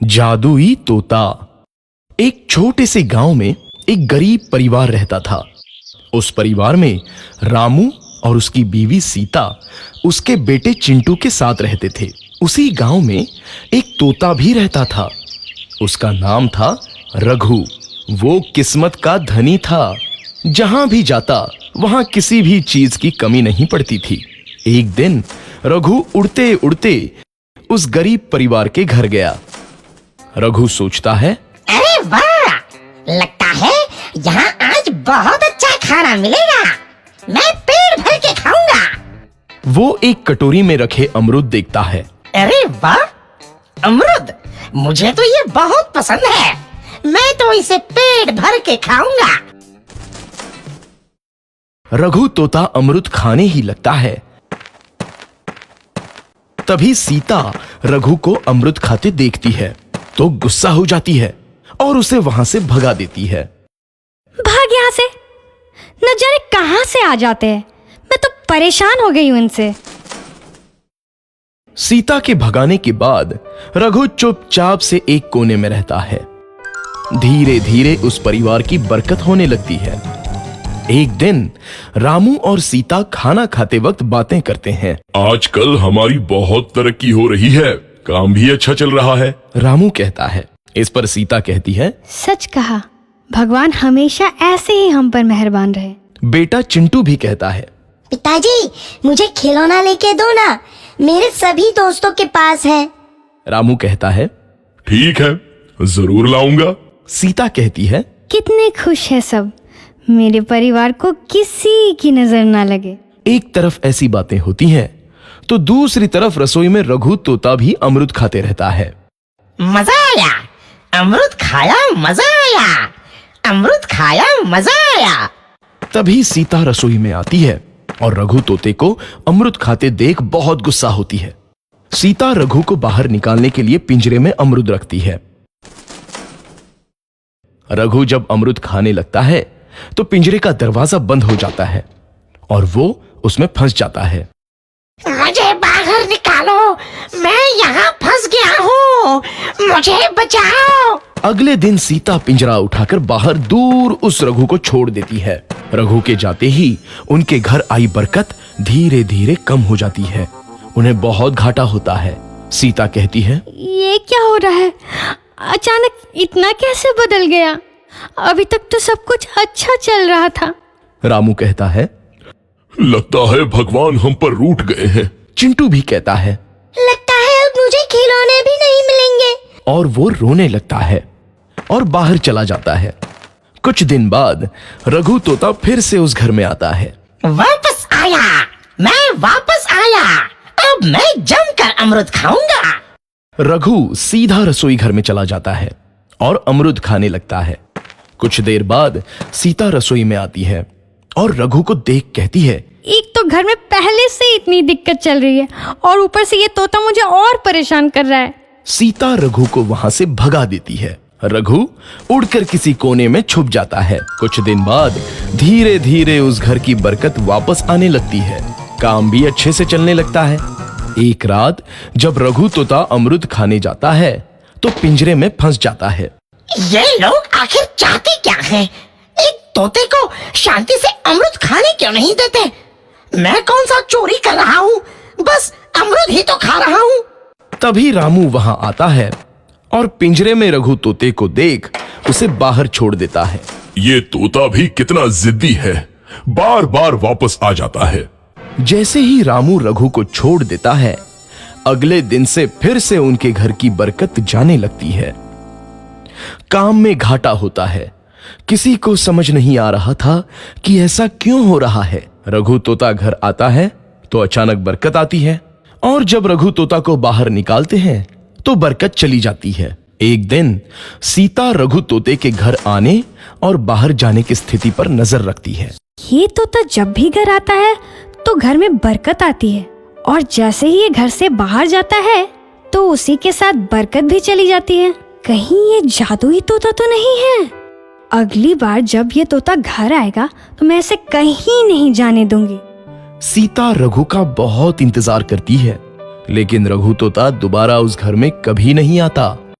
जादुई तोता। एक छोटे से गांव में एक गरीब परिवार रहता था। उस परिवार में रामू और उसकी बीवी सीता उसके बेटे चिंटू के साथ रहते थे। उसी गांव में एक तोता भी रहता था। उसका नाम था रघु। वो किस्मत का धनी था। जहां भी जाता वहां किसी भी चीज की कमी नहीं पड़ती थी। एक दिन रघु उड़ते उड़ते उस गरीब परिवार के घर गया। रघु सोचता है, अरे वाह, लगता है यहाँ आज बहुत अच्छा खाना मिलेगा। मैं पेट भर के खाऊंगा। वो एक कटोरी में रखे अमरूद देखता है। अरे वाह, अमरूद, मुझे तो ये बहुत पसंद है। मैं तो इसे पेट भर के खाऊंगा। रघु तोता अमरूद खाने ही लगता है। तभी सीता रघु को अमरूद खाते देखती है तो गुस्सा हो जाती है और उसे वहां से भगा देती है। भाग यहाँ से, न जाने कहां से आ जाते हैं। मैं तो परेशान हो गई हूं इनसे। सीता के भगाने के बाद रघु चुपचाप से एक कोने में रहता है। धीरे धीरे उस परिवार की बरकत होने लगती है। एक दिन रामू और सीता खाना खाते वक्त बातें करते हैं। आजकल हमारी बहुत तरक्की हो रही है, काम भी अच्छा चल रहा है। रामू कहता है। इस पर सीता कहती है, सच कहा, भगवान हमेशा ऐसे ही हम पर मेहरबान रहे। बेटा चिंटू भी कहता है, पिताजी, मुझे खिलौना लेके दो ना, मेरे सभी दोस्तों के पास है। रामू कहता है, ठीक है, जरूर लाऊंगा। सीता कहती है, कितने खुश है सब, मेरे परिवार को किसी की नजर ना लगे। एक तरफ ऐसी बातें होती हैं तो दूसरी तरफ रसोई में रघु तोता भी अमरूद खाते रहता है। मजा आया, अमरूद खाया, मजा आया, अमरूद खाया, मजा आया। तभी सीता रसोई में आती है और रघु तोते को अमरूद खाते देख बहुत गुस्सा होती है। सीता रघु को बाहर निकालने के लिए पिंजरे में अमरूद रखती है। रघु जब अमरूद खाने लगता है तो पिंजरे का दरवाजा बंद हो जाता है और वो उसमें फंस जाता है। मुझे बाहर निकालो, मैं यहाँ फंस गया हूँ, मुझे बचाओ। अगले दिन सीता पिंजरा उठाकर बाहर दूर उस रघु को छोड़ देती है। रघु के जाते ही उनके घर आई बरकत धीरे धीरे कम हो जाती है। उन्हें बहुत घाटा होता है। सीता कहती है, ये क्या हो रहा है? अचानक इतना कैसे बदल गया? अभी तक तो सब कुछ अच्छा चल रहा था। रामू कहता है, लगता है भगवान हम पर रूठ गए हैं। चिंटू भी कहता है, लगता है अब मुझे खिलौने भी नहीं मिलेंगे। और वो रोने लगता है और बाहर चला जाता है। कुछ दिन बाद रघु तोता फिर से उस घर में आता है। वापस आया, मैं वापस आया, अब मैं जमकर अमरूद खाऊंगा। रघु सीधा रसोई घर में चला जाता है और अमरूद खाने लगता है। कुछ देर बाद सीता रसोई में आती है और रघु को देख कहती है, एक तो घर में पहले से इतनी दिक्कत चल रही है और ऊपर से ये तोता मुझे और परेशान कर रहा है। सीता रघु को वहां से भगा देती है। रघु उड़कर किसी कोने में छुप जाता है। कुछ दिन बाद धीरे धीरे उस घर की बरकत वापस आने लगती है। काम भी अच्छे से चलने लगता है। एक रात जब रघु तोता अमरूद खाने जाता है तो पिंजरे में फंस जाता है। ये लोग आखिर चाहते क्या हैं? एक तोते को शांति से अमरूद खाने क्यों नहीं देते? मैं कौन सा चोरी कर रहा हूँ? बस अमरूद ही तो खा रहा हूँ। तभी रामू वहां आता है और पिंजरे में रघु तोते को देख उसे बाहर छोड़ देता है। ये तोता भी कितना जिद्दी है, बार बार वापस आ जाता है। जैसे ही रामू रघु को छोड़ देता है, अगले दिन से फिर से उनके घर की बरकत जाने लगती है। काम में घाटा होता है। किसी को समझ नहीं आ रहा था कि ऐसा क्यों हो रहा है। रघु तोता घर आता है तो अचानक बरकत आती है और जब रघु तोता को बाहर निकालते हैं तो बरकत चली जाती है। एक दिन सीता रघु तोते के घर आने और बाहर जाने की स्थिति पर नजर रखती है। ये तोता जब भी घर आता है तो घर में बरकत आती है और जैसे ही ये घर से बाहर जाता है तो उसी के साथ बरकत भी चली जाती है। कहीं ये जादुई तोता तो नहीं है? अगली बार जब ये तोता घर आएगा तो मैं इसे कहीं नहीं जाने दूंगी। सीता रघु का बहुत इंतजार करती है लेकिन रघु तोता दोबारा उस घर में कभी नहीं आता।